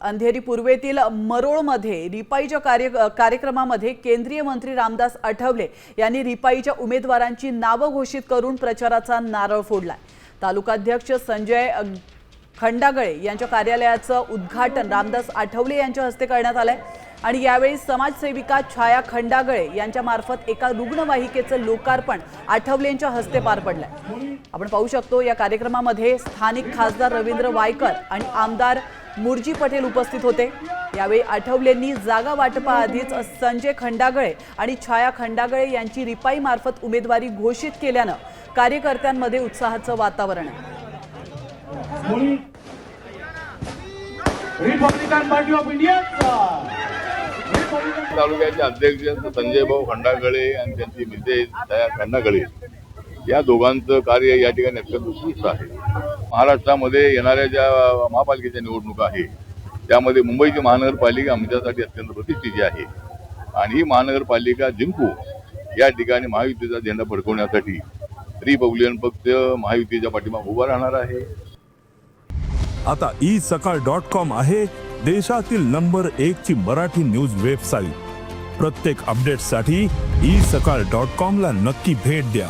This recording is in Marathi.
अंधेरी पूर्वेतील मरोळमध्ये रिपाईच्या कार्यक्रमामध्ये केंद्रीय मंत्री रामदास आठवले यांनी रिपाईच्या उमेदवारांची नावे घोषित करून प्रचाराचा नारळ फोडला। तालुकाध्यक्ष संजय खंडागळे यांच्या कार्यालयाचं उद्घाटन रामदास आठवले यांच्या हस्ते करण्यात आले आणि यावेळी समाजसेविका छाया खंडागळे यांच्या मार्फत एका रुग्णवाहिकेचं लोकार्पण आठवले यांच्या हस्ते पार पडले। आपण पाहू शकतो या कार्यक्रमामध्ये स्थानिक खासदार रवींद्र वायकर आणि आमदार मुरजी पटेल उपस्थित होते। यावेळी आठवलेंनी जागा वाटपाआधीच संजय खंडागळे आणि छाया खंडागळे यांची रिपाई मार्फत उमेदवारी घोषित केल्याने कार्यकर्त्यांमध्ये उत्साहाचं वातावरण आहे। रिपब्लिकन पार्टी ऑफ इंडिया तालुक्याचे अध्यक्ष संजय भाऊ खंडागळे आणि त्यांची मिसेस छाया खंडागळे या दोघांचं कार्य या ठिकाणी अत्यंत उत्कृष्ट आहे। महाराष्ट्रामध्ये येणाऱ्या ज्या महापालिकेच्या निवडणुका आहे त्यामध्ये मुंबईची महानगरपालिका आमच्यासाठी अत्यंत प्रतिष्ठेची आहे आणि ही महानगरपालिका जिंकू या ठिकाणी महायुतीचा झेंडा फडकवण्यासाठी रिपब्लिकन पक्ष महायुतीच्या पाठीमागे उभा राहणार आहे। आता isakal.com आहे देशातील नंबर 1 ची मराठी न्यूज वेबसाईट। प्रत्येक अपडेटसाठी isakal.com ला नक्की भेट द्या।